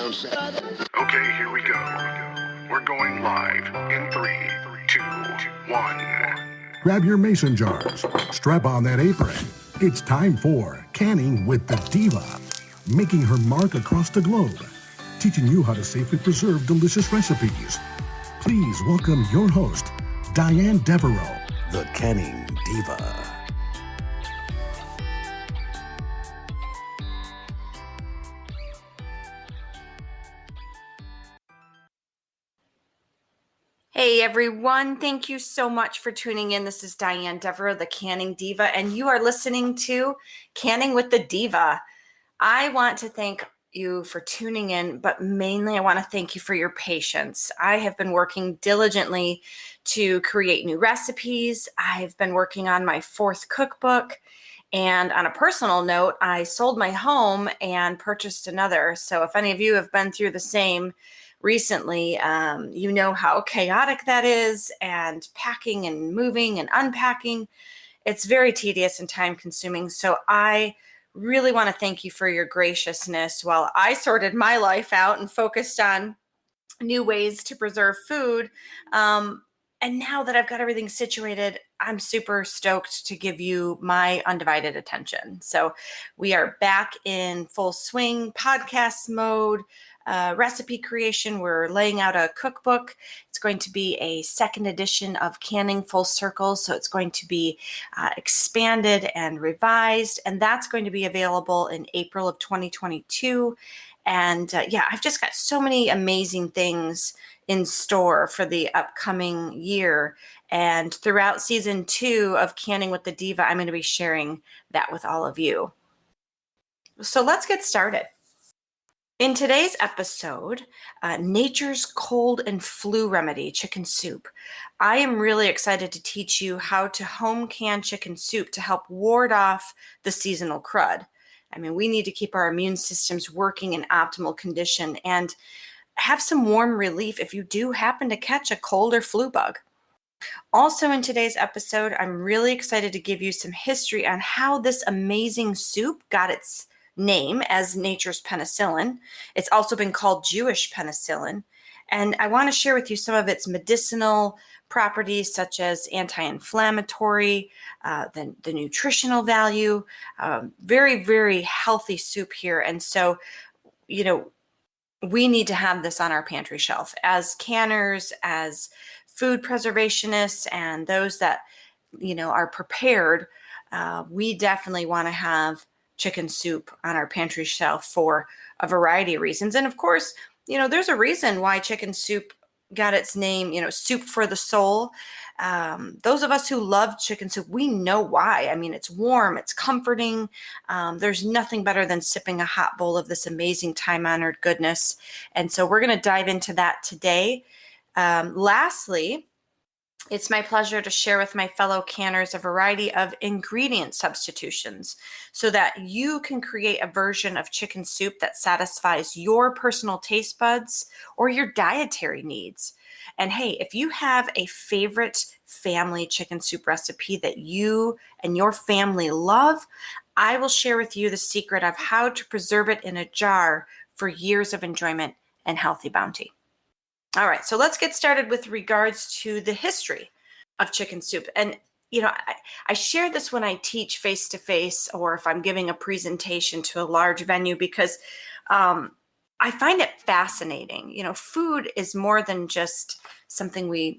Okay, here we go. We're going live in 3, 2, 1. Grab your mason jars, strap on that apron. It's time for Canning with the Diva, making her mark across the globe, teaching you how to safely preserve delicious recipes. Please welcome your host, Diane Devereaux, the Canning Diva. Hey everyone, thank you so much for tuning in. This is Diane Devereaux, the Canning Diva, and you are listening to Canning with the Diva. I want to thank you for tuning in, but mainly I want to thank you for your patience. I have been working diligently to create new recipes. I've been working on my 4th cookbook, and on a personal note, I sold my home and purchased another. So if any of you have been through the same recently, you know how chaotic that is, and packing and moving and unpacking. It's very tedious and time consuming. So I really want to thank you for your graciousness while I sorted my life out and focused on new ways to preserve food. And now that I've got everything situated, I'm super stoked to give you my undivided attention. So we are back in full swing, podcast mode, recipe creation. We're laying out a cookbook. It's going to be a 2nd edition of Canning Full Circle. So it's going to be expanded and revised, and that's going to be available in April of 2022. And I've just got so many amazing things in store for the upcoming year. And throughout season 2 of Canning with the Diva, I'm going to be sharing that with all of you. So let's get started. In today's episode, Nature's Cold and Flu Remedy, chicken soup. I am really excited to teach you how to home can chicken soup to help ward off the seasonal crud. I mean, we need to keep our immune systems working in optimal condition and have some warm relief if you do happen to catch a cold or flu bug. Also in today's episode, I'm really excited to give you some history on how this amazing soup got its name as nature's penicillin. It's also been called Jewish penicillin. And I want to share with you some of its medicinal properties, such as anti-inflammatory, the nutritional value, very, very healthy soup here. And so, we need to have this on our pantry shelf as canners, as food preservationists, and those that, are prepared. We definitely want to have chicken soup on our pantry shelf for a variety of reasons. And of course, there's a reason why chicken soup got its name, soup for the soul. Those of us who love chicken soup, we know why. I mean, it's warm, it's comforting. There's nothing better than sipping a hot bowl of this amazing time-honored goodness. And so we're going to dive into that today. Lastly, it's my pleasure to share with my fellow canners a variety of ingredient substitutions so that you can create a version of chicken soup that satisfies your personal taste buds or your dietary needs. And hey, if you have a favorite family chicken soup recipe that you and your family love, I will share with you the secret of how to preserve it in a jar for years of enjoyment and healthy bounty. All right, so let's get started with regards to the history of chicken soup. And, I share this when I teach face-to-face or if I'm giving a presentation to a large venue because I find it fascinating. Food is more than just something we,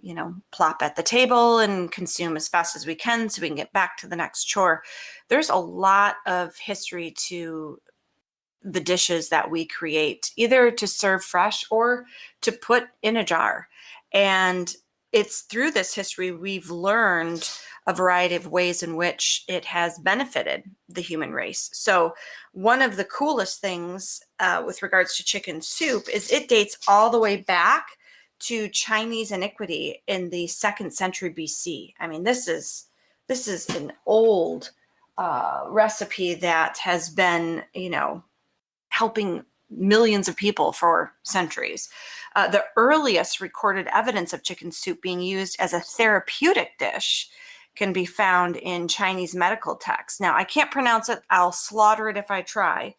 plop at the table and consume as fast as we can so we can get back to the next chore. There's a lot of history to the dishes that we create, either to serve fresh or to put in a jar. And it's through this history we've learned a variety of ways in which it has benefited the human race. So one of the coolest things with regards to chicken soup is it dates all the way back to Chinese antiquity in the 2nd century BC. I mean, this is an old recipe that has been, helping millions of people for centuries. The earliest recorded evidence of chicken soup being used as a therapeutic dish can be found in Chinese medical texts. Now, I can't pronounce it. I'll slaughter it if I try.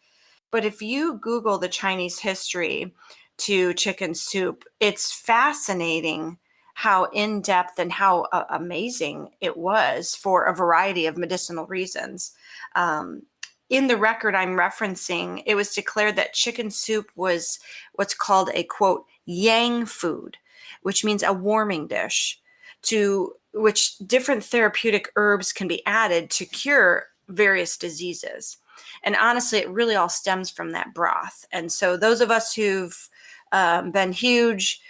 But if you Google the Chinese history to chicken soup, it's fascinating how in-depth and how amazing it was for a variety of medicinal reasons. In the record I'm referencing, it was declared that chicken soup was what's called a, quote, yang food, which means a warming dish, to which different therapeutic herbs can be added to cure various diseases. And honestly, it really all stems from that broth. And so those of us who've been huge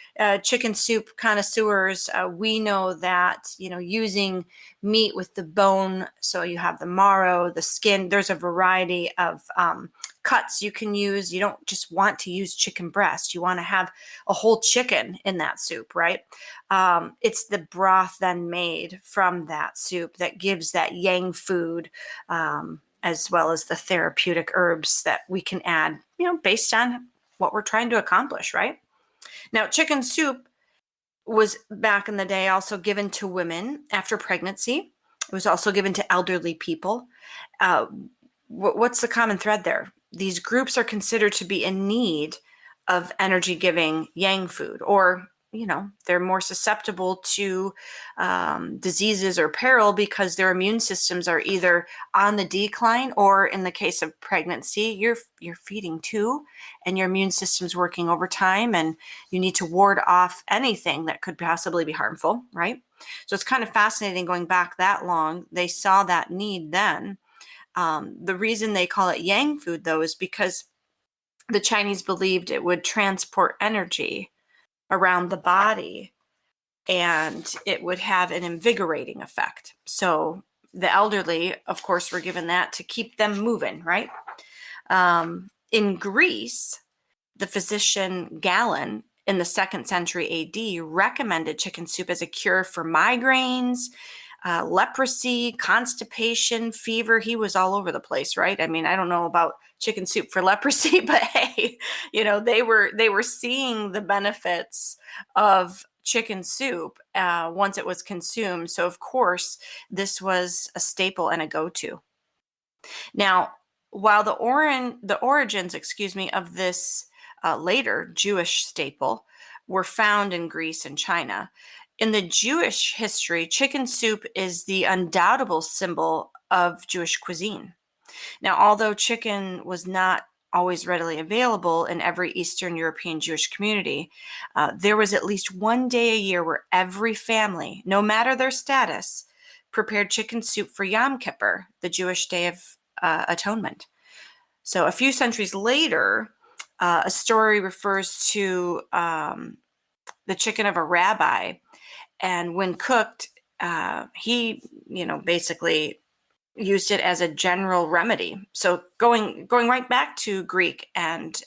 chicken soup connoisseurs, we know that, using meat with the bone, so you have the marrow, the skin, there's a variety of cuts you can use. You don't just want to use chicken breast. You want to have a whole chicken in that soup, right? It's the broth then made from that soup that gives that yang food, as well as the therapeutic herbs that we can add, based on what we're trying to accomplish, right? Now, chicken soup was back in the day also given to women after pregnancy. It was also given to elderly people. What's the common thread there? These groups are considered to be in need of energy-giving yang food, or they're more susceptible to diseases or peril because their immune systems are either on the decline, or in the case of pregnancy, you're feeding too, and your immune system's working overtime, and you need to ward off anything that could possibly be harmful, right? So it's kind of fascinating going back that long. They saw that need then. The reason they call it yang food, though, is because the Chinese believed it would transport energy around the body, and it would have an invigorating effect. So the elderly, of course, were given that to keep them moving, right? In Greece, the physician Galen in the 2nd century AD recommended chicken soup as a cure for migraines, leprosy, constipation, fever. He was all over the place, right? I mean, I don't know about chicken soup for leprosy, but hey, they were seeing the benefits of chicken soup once it was consumed. So of course, this was a staple and a go-to. Now, while the origins, of this later Jewish staple were found in Greece and China, in the Jewish history, chicken soup is the undoubtable symbol of Jewish cuisine. Now, although chicken was not always readily available in every Eastern European Jewish community, there was at least one day a year where every family, no matter their status, prepared chicken soup for Yom Kippur, the Jewish Day of Atonement. So a few centuries later, a story refers to the chicken of a rabbi, and when cooked, he, basically used it as a general remedy. So going right back to Greek and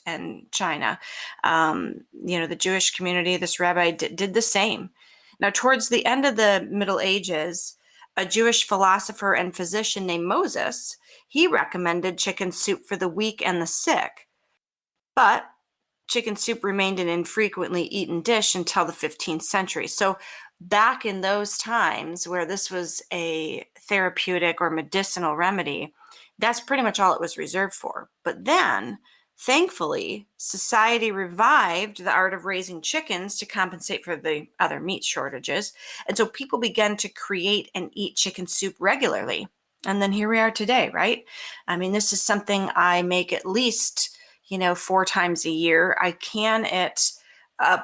China, the Jewish community, this rabbi did the same. Now, towards the end of the Middle Ages, a Jewish philosopher and physician named Moses, he recommended chicken soup for the weak and the sick. But chicken soup remained an infrequently eaten dish until the 15th century. So back in those times where this was a therapeutic or medicinal remedy, that's pretty much all it was reserved for. But then, thankfully, society revived the art of raising chickens to compensate for the other meat shortages. And so people began to create and eat chicken soup regularly. And then here we are today, right? I mean, this is something I make at least 4 times a year. I can it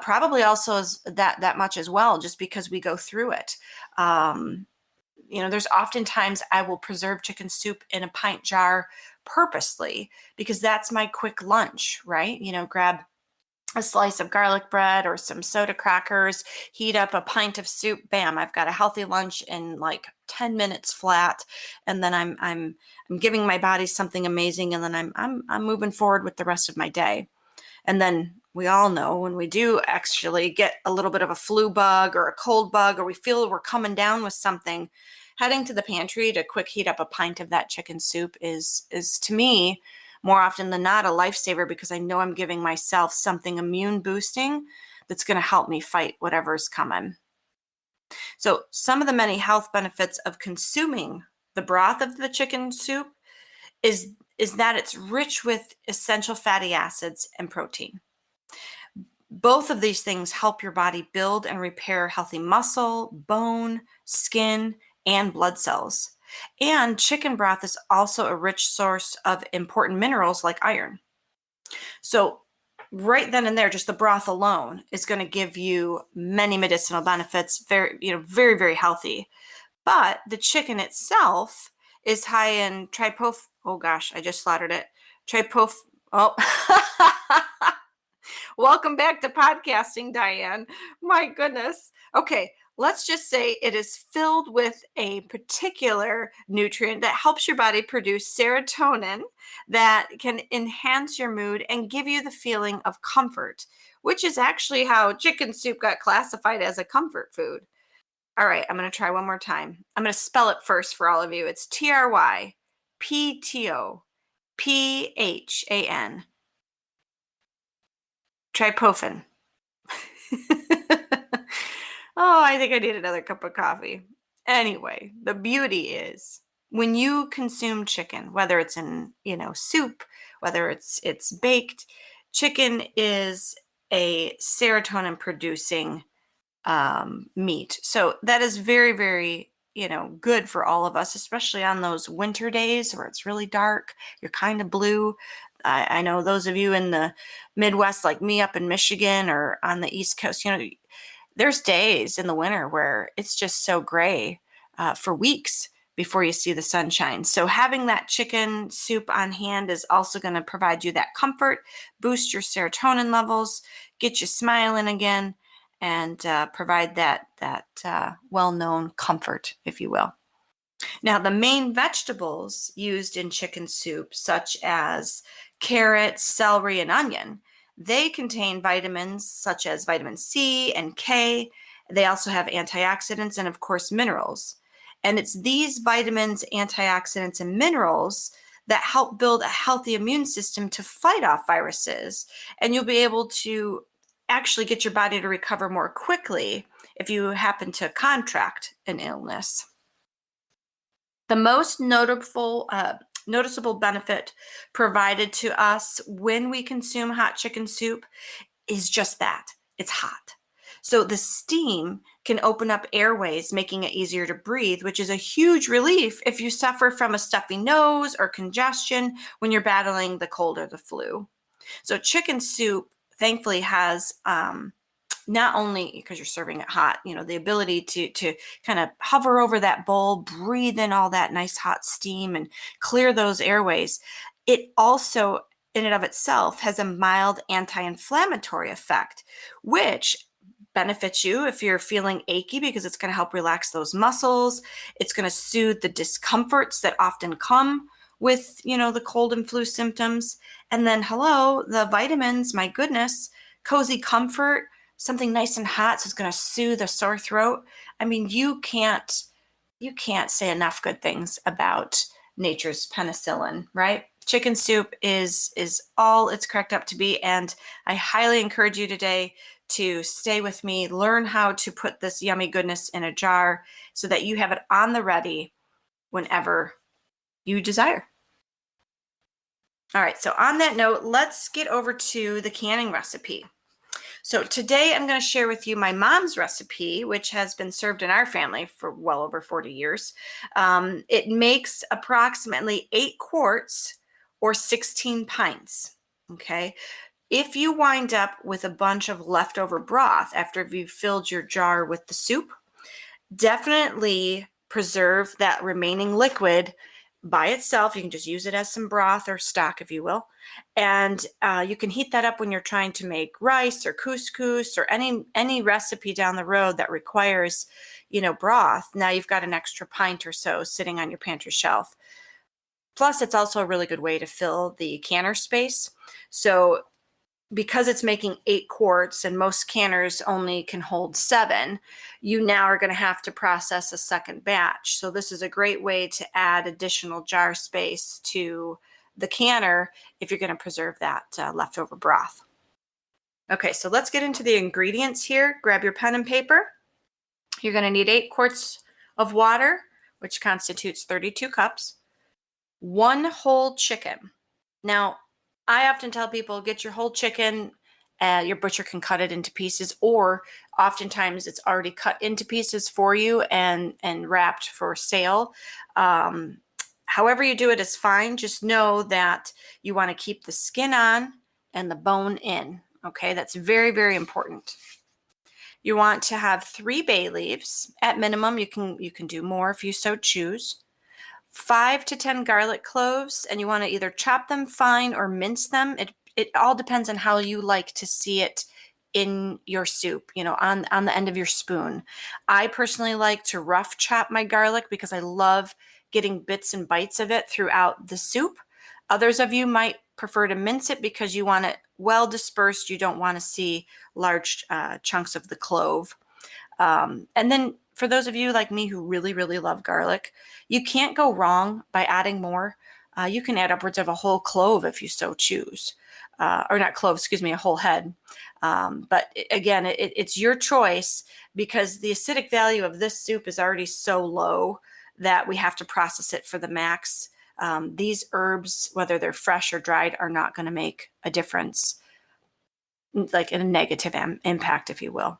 probably also is that much as well, just because we go through it. There's oftentimes I will preserve chicken soup in a pint jar purposely, because that's my quick lunch, right? Grab a slice of garlic bread or some soda crackers, heat up a pint of soup, bam, I've got a healthy lunch in like 10 minutes flat, and then I'm giving my body something amazing, and then I'm moving forward with the rest of my day. And then we all know when we do actually get a little bit of a flu bug or a cold bug, or we feel we're coming down with something, heading to the pantry to quick heat up a pint of that chicken soup is to me more often than not a lifesaver, because I know I'm giving myself something immune boosting that's going to help me fight whatever's coming. So some of the many health benefits of consuming the broth of the chicken soup is is that it's rich with essential fatty acids and protein. Both of these things help your body build and repair healthy muscle, bone, skin, and blood cells. And chicken broth is also a rich source of important minerals like iron. So right then and there, just the broth alone is going to give you many medicinal benefits, very, very, very healthy. But the chicken itself is high in oh gosh, I just slaughtered it. Oh, welcome back to podcasting, Diane. My goodness. Okay, let's just say it is filled with a particular nutrient that helps your body produce serotonin that can enhance your mood and give you the feeling of comfort, which is actually how chicken soup got classified as a comfort food. All right, I'm going to try one more time. I'm going to spell it first for all of you. It's Tryptophan. Tryptophan. Oh, I think I need another cup of coffee. Anyway, the beauty is when you consume chicken, whether it's in, soup, whether it's baked, chicken is a serotonin producing meat. So that is very, very, good for all of us, especially on those winter days where it's really dark, you're kind of blue. I know those of you in the Midwest, like me up in Michigan or on the East Coast, there's days in the winter where it's just so gray for weeks before you see the sunshine. So having that chicken soup on hand is also going to provide you that comfort, boost your serotonin levels, get you smiling again, and provide that well-known comfort, if you will. Now, the main vegetables used in chicken soup, such as carrot, celery, and onion, they contain vitamins such as vitamin C and K. They also have antioxidants and, of course, minerals. And it's these vitamins, antioxidants, and minerals that help build a healthy immune system to fight off viruses. And you'll be able to actually get your body to recover more quickly if you happen to contract an illness. The most noticeable benefit provided to us when we consume hot chicken soup is just that. It's hot. So the steam can open up airways, making it easier to breathe, which is a huge relief if you suffer from a stuffy nose or congestion when you're battling the cold or the flu. So chicken soup, thankfully, has not only, because you're serving it hot, the ability to kind of hover over that bowl, breathe in all that nice hot steam and clear those airways. It also, in and of itself, has a mild anti-inflammatory effect, which benefits you if you're feeling achy because it's going to help relax those muscles. It's going to soothe the discomforts that often come with, the cold and flu symptoms. And then, the vitamins, my goodness, cozy comfort, something nice and hot, so it's going to soothe a sore throat. I mean, you can't say enough good things about nature's penicillin, right? Chicken soup is all it's cracked up to be, and I highly encourage you today to stay with me, learn how to put this yummy goodness in a jar so that you have it on the ready whenever you desire. All right, so on that note, let's get over to the canning recipe. So today I'm going to share with you my mom's recipe, which has been served in our family for well over 40 years. It makes approximately 8 quarts or 16 pints, okay? If you wind up with a bunch of leftover broth after you've filled your jar with the soup, definitely preserve that remaining liquid by itself. You can just use it as some broth or stock, if you will. And you can heat that up when you're trying to make rice or couscous or any recipe down the road that requires, broth. Now you've got an extra pint or so sitting on your pantry shelf. Plus, it's also a really good way to fill the canner space. So because it's making 8 quarts and most canners only can hold 7, you now are going to have to process a second batch. So this is a great way to add additional jar space to the canner if you're going to preserve that leftover broth. Okay, so let's get into the ingredients here. Grab your pen and paper. You're going to need 8 quarts of water, which constitutes 32 cups. 1 whole chicken. Now, I often tell people get your whole chicken. Your butcher can cut it into pieces, or oftentimes it's already cut into pieces for you and wrapped for sale. However you do it is fine. Just know that you want to keep the skin on and the bone in. Okay, that's very, very important. You want to have 3 bay leaves. At minimum, you can do more if you so choose. 5 to 10 garlic cloves, and you want to either chop them fine or mince them. It all depends on how you like to see it in your soup, on the end of your spoon. I personally like to rough chop my garlic because I love getting bits and bites of it throughout the soup. Others of you might prefer to mince it because you want it well dispersed. You don't want to see large chunks of the clove. And then for those of you like me who really, really love garlic, you can't go wrong by adding more. You can add upwards of a whole clove if you so choose. Or not clove, excuse me, a whole head. But again, it's your choice because the acidic value of this soup is already so low that we have to process it for the max. These herbs, whether they're fresh or dried, are not going to make a difference, like in a negative impact, if you will.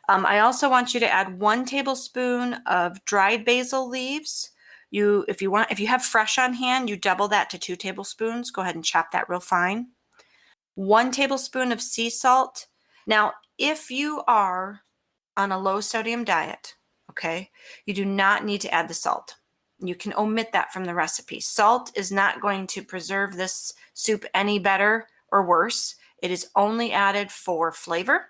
I also want you to add 1 tablespoon of dried basil leaves. If you have fresh on hand, you double that to 2 tablespoons. Go ahead and chop that real fine. 1 tablespoon of sea salt. Now, if you are on a low sodium diet, okay, you do not need to add the salt. You can omit that from the recipe. Salt is not going to preserve this soup any better or worse. It is only added for flavor.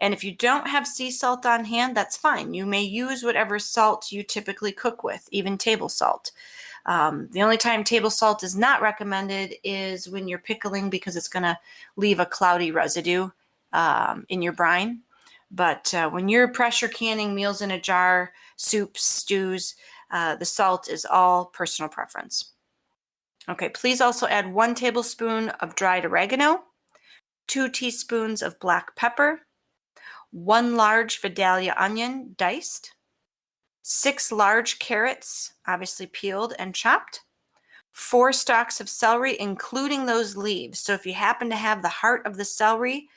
And if you don't have sea salt on hand, that's fine. You may use whatever salt you typically cook with, even table salt. The only time table salt is not recommended is when you're pickling because it's going to leave a cloudy residue in your brine. But when you're pressure canning meals in a jar, soups, stews, the salt is all personal preference. Okay, please also add 1 tablespoon of dried oregano, 2 teaspoons of black pepper, 1 large Vidalia onion diced, 6 large carrots, obviously peeled and chopped, 4 stalks of celery, including those leaves. So if you happen to have the heart of the celery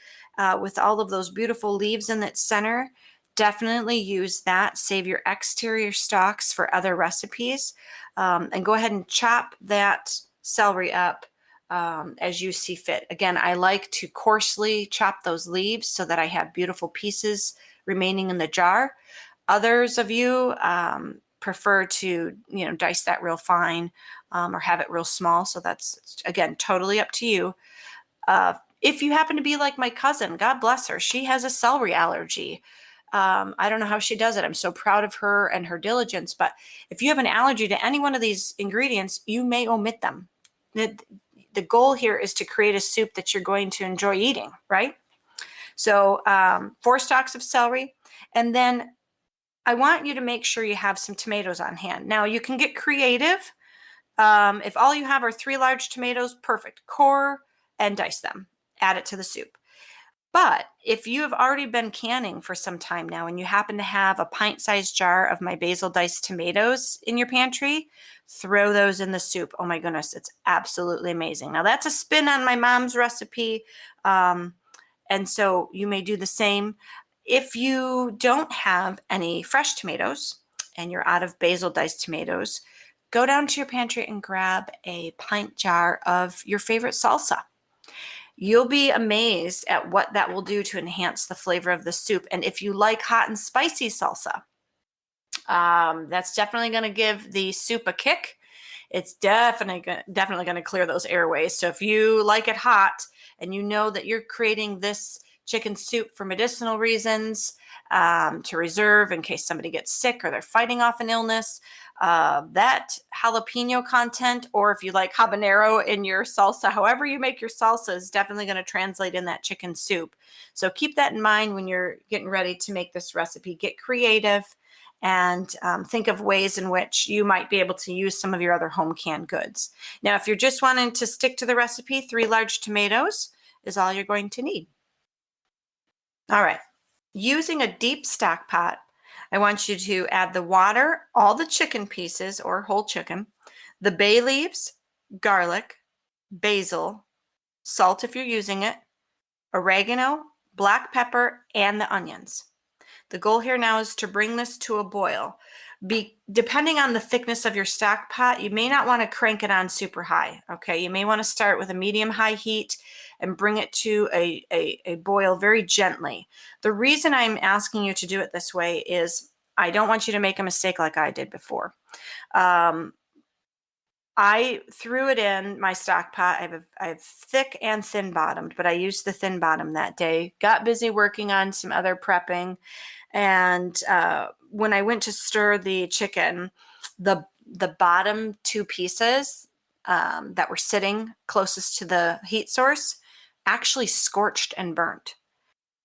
with all of those beautiful leaves in its center, definitely use that. Save your exterior stalks for other recipes. And go ahead and chop that celery up as you see fit. Again, I like to coarsely chop those leaves so that I have beautiful pieces remaining in the jar. Others of you prefer to, dice that real fine or have it real small. So that's, again, totally up to you. If you happen to be like my cousin, God bless her, she has a celery allergy. I don't know how she does it. I'm so proud of her and her diligence. But if you have an allergy to any one of these ingredients, you may omit them. The goal here is to create a soup that you're going to enjoy eating, right? So 4 stalks of celery. And then I want you to make sure you have some tomatoes on hand. Now, you can get creative. If all you have are 3 large tomatoes, perfect. Core and dice them. Add it to the soup. But if you have already been canning for some time now and you happen to have a pint-sized jar of my basil diced tomatoes in your pantry, throw those in the soup. Oh my goodness, it's absolutely amazing. Now that's a spin on my mom's recipe, and so you may do the same. If you don't have any fresh tomatoes and you're out of basil diced tomatoes, go down to your pantry and grab a pint jar of your favorite salsa. You'll be amazed at what that will do to enhance the flavor of the soup. And if you like hot and spicy salsa, that's definitely going to give the soup a kick. It's definitely going to clear those airways. So if you like it hot and you know that you're creating this chicken soup for medicinal reasons, to reserve in case somebody gets sick or they're fighting off an illness, that jalapeno content, or if you like habanero in your salsa, however you make your salsa, is definitely going to translate in that chicken soup. So keep that in mind when you're getting ready to make this recipe. Get creative and think of ways in which you might be able to use some of your other home canned goods. Now, if you're just wanting to stick to the recipe, 3 large tomatoes is all you're going to need. All right. Using a deep stock pot, I want you to add the water, all the chicken pieces or whole chicken, the bay leaves, garlic, basil, salt if you're using it, oregano, black pepper, and the onions. The goal here now is to bring this to a boil. Depending on the thickness of your stock pot, you may not want to crank it on super high. Okay, you may want to start with a medium-high heat and bring it to a boil very gently. The reason I'm asking you to do it this way is I don't want you to make a mistake like I did before. I threw it in my stock pot. I have thick and thin bottomed, but I used the thin bottom that day. Got busy working on some other prepping. And when I went to stir the chicken, the bottom two pieces that were sitting closest to the heat source actually scorched and burnt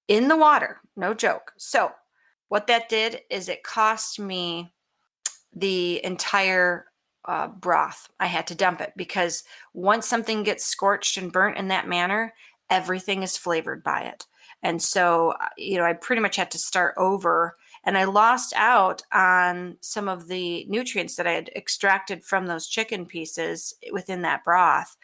in the water. No joke. So what that did is it cost me the entire broth. I had to dump it because once something gets scorched and burnt in that manner, everything is flavored by it. And so, I pretty much had to start over, and I lost out on some of the nutrients that I had extracted from those chicken pieces within that broth.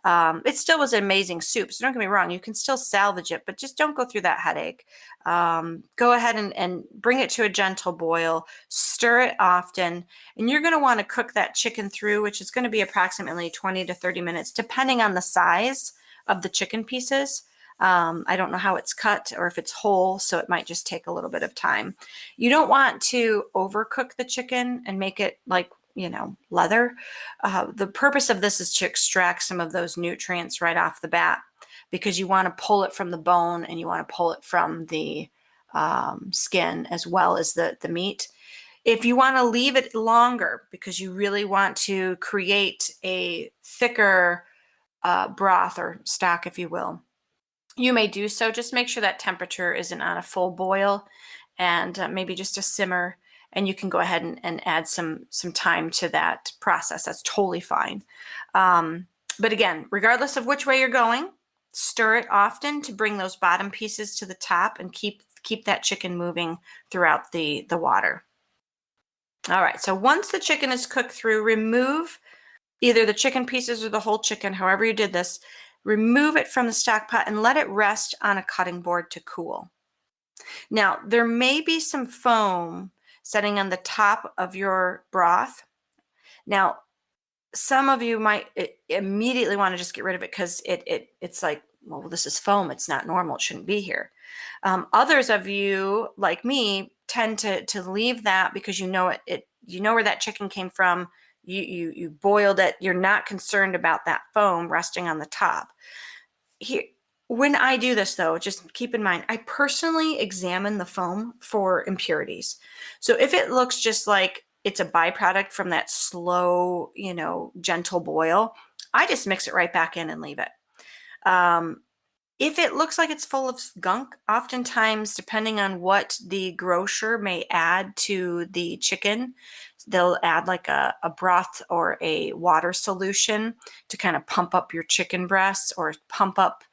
It still was an amazing soup, so don't get me wrong, you can still salvage it, but just don't go through that headache. Go ahead and bring it to a gentle boil, stir it often, and you're going to want to cook that chicken through, which is going to be approximately 20 to 30 minutes, depending on the size of the chicken pieces. I don't know how it's cut or if it's whole, so it might just take a little bit of time. You don't want to overcook the chicken and make it like, leather. The purpose of this is to extract some of those nutrients right off the bat, because you want to pull it from the bone and you want to pull it from the skin as well as the meat. If you want to leave it longer because you really want to create a thicker broth or stock, if you will, you may do so. Just make sure that temperature isn't on a full boil, and maybe just a simmer, and you can go ahead and add some time to that process. That's totally fine. But again, regardless of which way you're going, stir it often to bring those bottom pieces to the top and keep that chicken moving throughout the water. All right, so once the chicken is cooked through, remove either the chicken pieces or the whole chicken, however you did this. Remove it from the stock pot and let it rest on a cutting board to cool. Now, there may be some foam setting on the top of your broth. Now, some of you might immediately want to just get rid of it because it's like, well, this is foam. It's not normal. It shouldn't be here. Others of you, like me, tend to leave that because you know where that chicken came from. You boiled it. You're not concerned about that foam resting on the top. Here, when I do this, though, just keep in mind, I personally examine the foam for impurities. So if it looks just like it's a byproduct from that slow, gentle boil, I just mix it right back in and leave it. If it looks like it's full of gunk, oftentimes, depending on what the grocer may add to the chicken, they'll add like a broth or a water solution to kind of pump up your chicken breasts or pump up,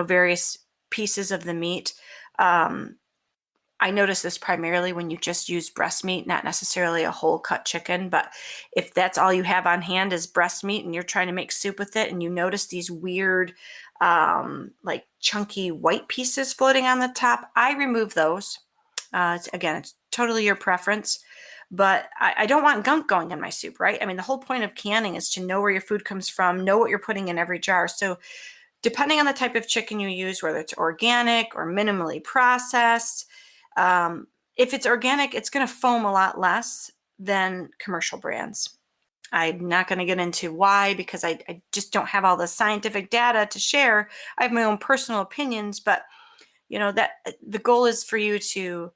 various pieces of the meat. I notice this primarily when you just use breast meat, not necessarily a whole cut chicken. But if that's all you have on hand is breast meat and you're trying to make soup with it and you notice these weird, like chunky white pieces floating on the top, I remove those. It's totally your preference. But I don't want gunk going in my soup, right? I mean, the whole point of canning is to know where your food comes from, know what you're putting in every jar. So depending on the type of chicken you use, whether it's organic or minimally processed, if it's organic, it's going to foam a lot less than commercial brands. I'm not going to get into why, because I just don't have all the scientific data to share. I have my own personal opinions, but that the goal is for you to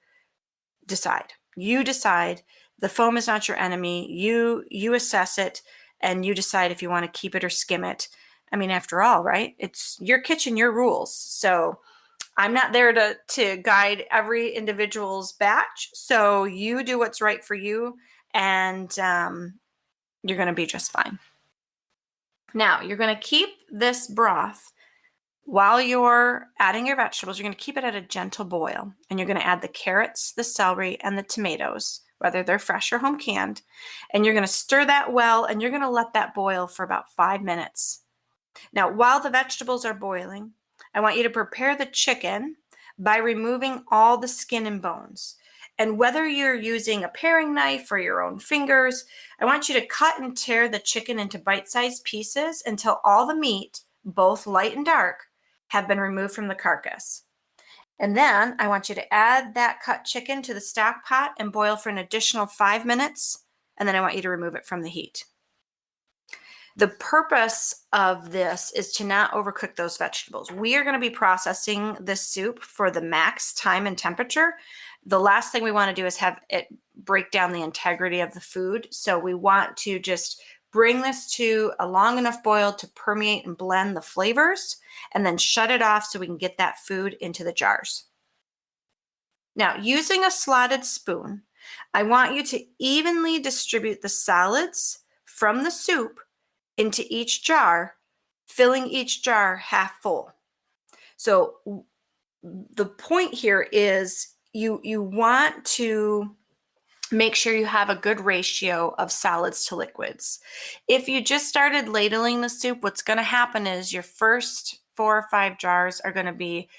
decide. You decide. The foam is not your enemy. You assess it, and you decide if you want to keep it or skim it. I mean, after all, right? It's your kitchen, your rules. So I'm not there to guide every individual's batch. So you do what's right for you, and you're going to be just fine. Now, you're going to keep this broth while you're adding your vegetables. You're going to keep it at a gentle boil, and you're going to add the carrots, the celery, and the tomatoes, whether they're fresh or home canned, and you're going to stir that well, and you're going to let that boil for about 5 minutes. Now, while the vegetables are boiling, I want you to prepare the chicken by removing all the skin and bones. And whether you're using a paring knife or your own fingers, I want you to cut and tear the chicken into bite-sized pieces until all the meat, both light and dark, have been removed from the carcass. And then I want you to add that cut chicken to the stock pot and boil for an additional 5 minutes. And then I want you to remove it from the heat. The purpose of this is to not overcook those vegetables. We are going to be processing this soup for the max time and temperature. The last thing we want to do is have it break down the integrity of the food. So we want to just bring this to a long enough boil to permeate and blend the flavors, and then shut it off so we can get that food into the jars. Now, using a slotted spoon, I want you to evenly distribute the solids from the soup into each jar, filling each jar half full. So the point here is you want to make sure you have a good ratio of solids to liquids. If you just started ladling the soup, what's going to happen is your first 4 or 5 jars are going to be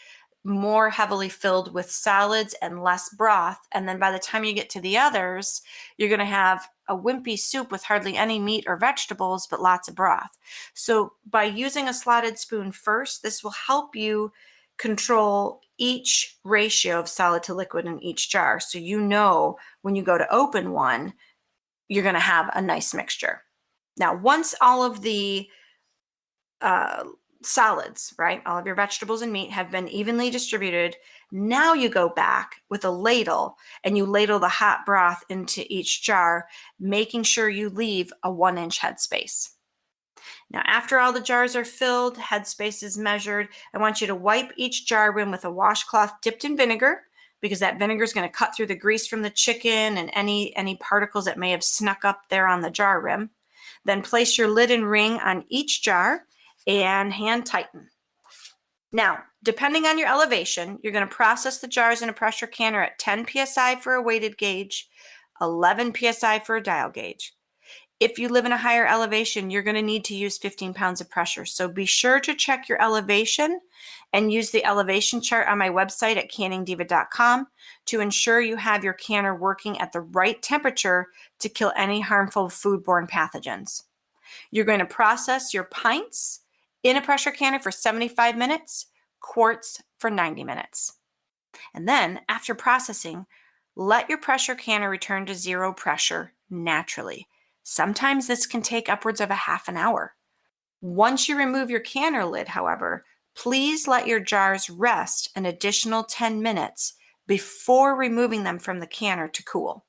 more heavily filled with solids and less broth. And then by the time you get to the others, you're going to have a wimpy soup with hardly any meat or vegetables, but lots of broth. So by using a slotted spoon first, this will help you control each ratio of solid to liquid in each jar. So you know when you go to open one, you're going to have a nice mixture. Now, once all of the solids, right, all of your vegetables and meat have been evenly distributed, now you go back with a ladle and you ladle the hot broth into each jar, making sure you leave a 1-inch headspace. Now, after all the jars are filled, headspace is measured, I want you to wipe each jar rim with a washcloth dipped in vinegar, because that vinegar is going to cut through the grease from the chicken and any particles that may have snuck up there on the jar rim. Then place your lid and ring on each jar and hand tighten. Now, depending on your elevation, you're going to process the jars in a pressure canner at 10 psi for a weighted gauge, 11 psi for a dial gauge. If you live in a higher elevation, you're going to need to use 15 pounds of pressure. So be sure to check your elevation and use the elevation chart on my website at canningdiva.com to ensure you have your canner working at the right temperature to kill any harmful foodborne pathogens. You're going to process your pints in a pressure canner for 75 minutes, quarts for 90 minutes. And then after processing, let your pressure canner return to 0 pressure naturally. Sometimes this can take upwards of a half an hour. Once you remove your canner lid, however, please let your jars rest an additional 10 minutes before removing them from the canner to cool.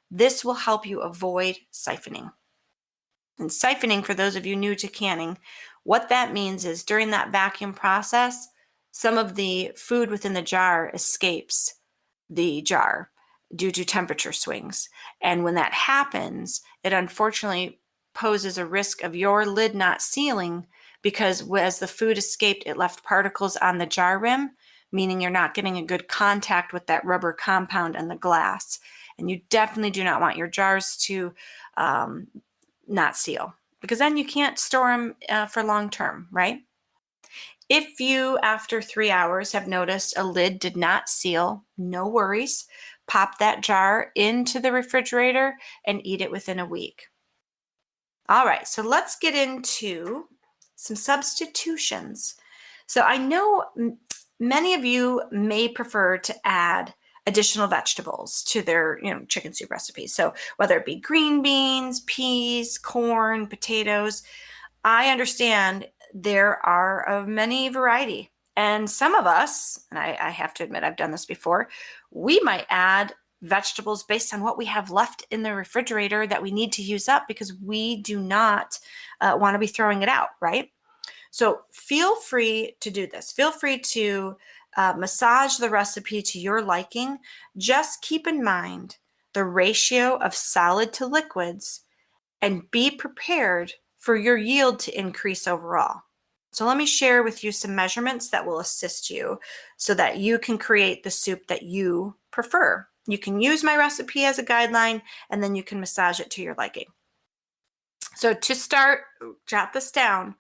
This will help you avoid siphoning. And siphoning, for those of you new to canning, what that means is during that vacuum process, some of the food within the jar escapes the jar due to temperature swings. And when that happens, it unfortunately poses a risk of your lid not sealing, because as the food escaped, it left particles on the jar rim, meaning you're not getting a good contact with that rubber compound and the glass. And you definitely do not want your jars to not seal, because then you can't store them for long term, right? If you, after 3 hours, have noticed a lid did not seal, no worries. Pop that jar into the refrigerator and eat it within a week. All right, so let's get into some substitutions. So I know many of you may prefer to add additional vegetables to their chicken soup recipes. So whether it be green beans, peas, corn, potatoes, I understand there are of many variety. And some of us, and I have to admit I've done this before, we might add vegetables based on what we have left in the refrigerator that we need to use up, because we do not want to be throwing it out, right? So feel free to do this. Feel free to massage the recipe to your liking. Just keep in mind the ratio of solid to liquids and be prepared for your yield to increase overall. So let me share with you some measurements that will assist you so that you can create the soup that you prefer. You can use my recipe as a guideline, and then you can massage it to your liking. So to start, jot this down.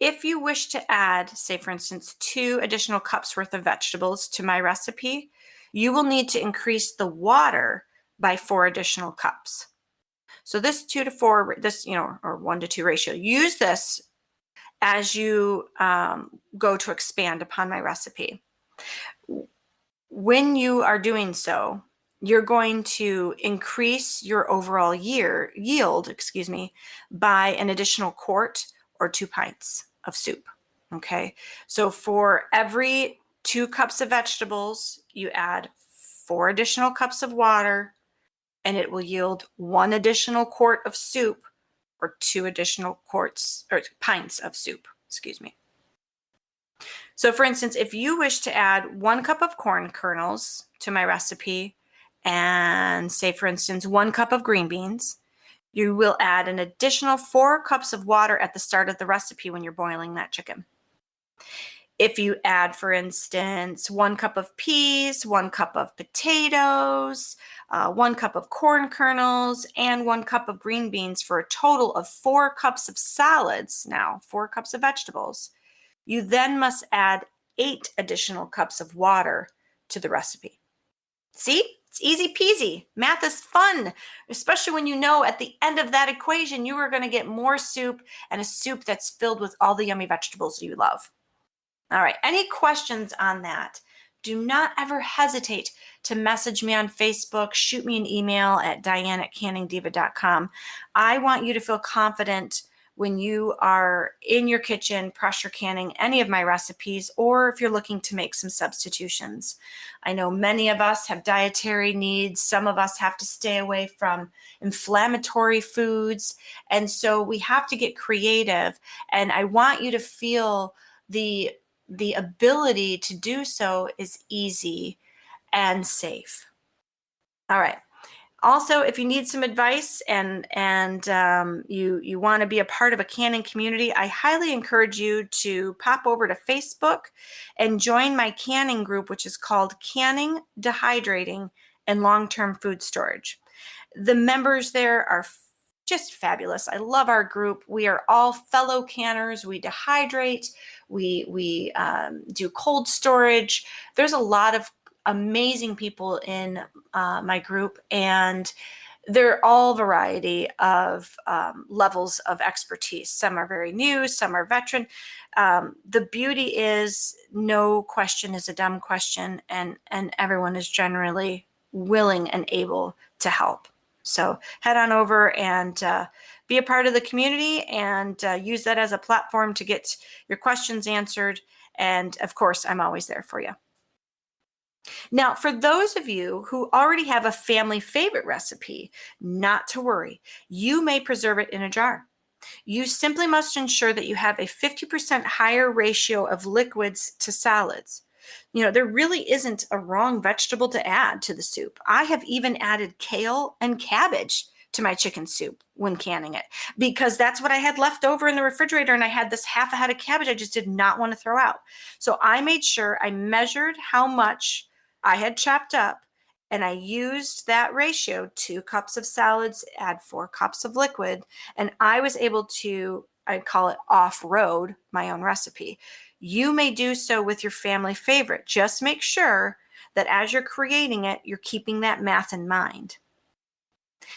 If you wish to add, say for instance, 2 additional cups worth of vegetables to my recipe, you will need to increase the water by 4 additional cups. So this 2 to 4, this, or 1 to 2 ratio, use this as you go to expand upon my recipe. When you are doing so, you're going to increase your overall yield, by an additional quart or 2 pints of soup. Okay, so for every 2 cups of vegetables, you add 4 additional cups of water, and it will yield 1 additional quart of soup or 2 additional pints of soup. So for instance, if you wish to add 1 cup of corn kernels to my recipe and say for instance 1 cup of green beans, you will add an additional 4 cups of water at the start of the recipe when you're boiling that chicken. If you add, for instance, 1 cup of peas, 1 cup of potatoes, 1 cup of corn kernels, and 1 cup of green beans for a total of 4 cups of solids, now 4 cups of vegetables, you then must add 8 additional cups of water to the recipe. See? It's easy peasy. Math is fun, especially when you know at the end of that equation you are going to get more soup, and a soup that's filled with all the yummy vegetables you love. All right, any questions on that? Do not ever hesitate to message me on Facebook, shoot me an email at Diane@canningdiva.com. I want you to feel confident when you are in your kitchen pressure canning any of my recipes, or if you're looking to make some substitutions. I know many of us have dietary needs. Some of us have to stay away from inflammatory foods. And so we have to get creative. And I want you to feel the ability to do so is easy and safe. All right. Also, if you need some advice and you want to be a part of a canning community, I highly encourage you to pop over to Facebook and join my canning group, which is called Canning, Dehydrating, and Long-Term Food Storage. The members there are just fabulous. I love our group. We are all fellow canners. We dehydrate. We do cold storage. There's a lot of amazing people in my group, and they're all variety of levels of expertise. Some are very new, some are veteran. The beauty is no question is a dumb question, and everyone is generally willing and able to help. So head on over and be a part of the community, and use that as a platform to get your questions answered. And of course, I'm always there for you. Now, for those of you who already have a family favorite recipe, not to worry. You may preserve it in a jar. You simply must ensure that you have a 50% higher ratio of liquids to solids. There really isn't a wrong vegetable to add to the soup. I have even added kale and cabbage to my chicken soup when canning it, because that's what I had left over in the refrigerator, and I had this half a head of cabbage I just did not want to throw out. So I made sure I measured how much I had chopped up, and I used that ratio, 2 cups of solids, add 4 cups of liquid, and I was able to, I call it off-road, my own recipe. You may do so with your family favorite. Just make sure that as you're creating it, you're keeping that math in mind.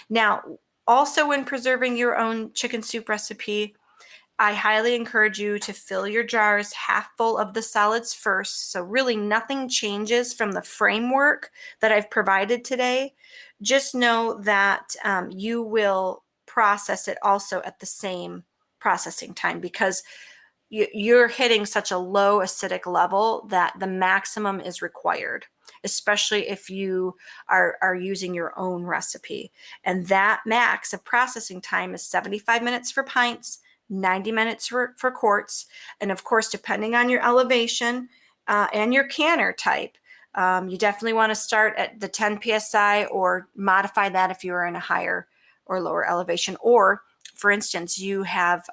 Now, also when preserving your own chicken soup recipe, I highly encourage you to fill your jars half full of the solids first. So really nothing changes from the framework that I've provided today. Just know that you will process it also at the same processing time, because you're hitting such a low acidic level that the maximum is required, especially if you are using your own recipe. And that max of processing time is 75 minutes for pints, 90 minutes for quarts. And of course, depending on your elevation and your canner type, you definitely want to start at the 10 psi or modify that if you are in a higher or lower elevation. Or, for instance, you have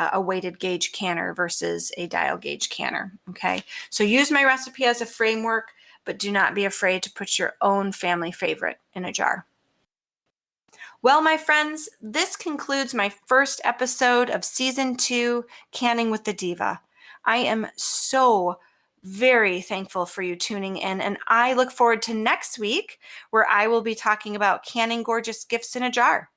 a weighted gauge canner versus a dial gauge canner. Okay, so use my recipe as a framework, but do not be afraid to put your own family favorite in a jar. Well, my friends, this concludes my first episode of Season 2, Canning with the Diva. I am so very thankful for you tuning in, and I look forward to next week, where I will be talking about canning gorgeous gifts in a jar.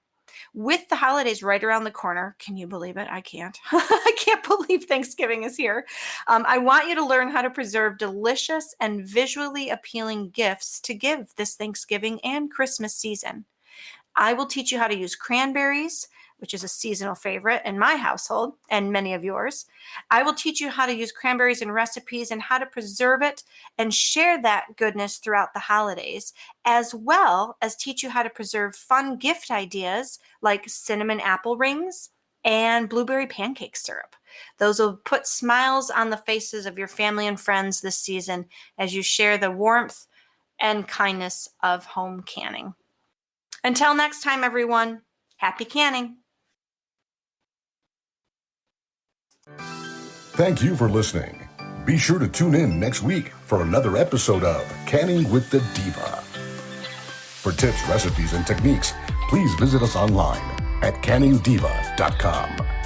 With the holidays right around the corner, can you believe it? I can't. I can't believe Thanksgiving is here. I want you to learn how to preserve delicious and visually appealing gifts to give this Thanksgiving and Christmas season. I will teach you how to use cranberries, which is a seasonal favorite in my household and many of yours. I will teach you how to use cranberries in recipes and how to preserve it and share that goodness throughout the holidays, as well as teach you how to preserve fun gift ideas like cinnamon apple rings and blueberry pancake syrup. Those will put smiles on the faces of your family and friends this season as you share the warmth and kindness of home canning. Until next time, everyone, happy canning. Thank you for listening. Be sure to tune in next week for another episode of Canning with the Diva. For tips, recipes, and techniques, please visit us online at canningdiva.com.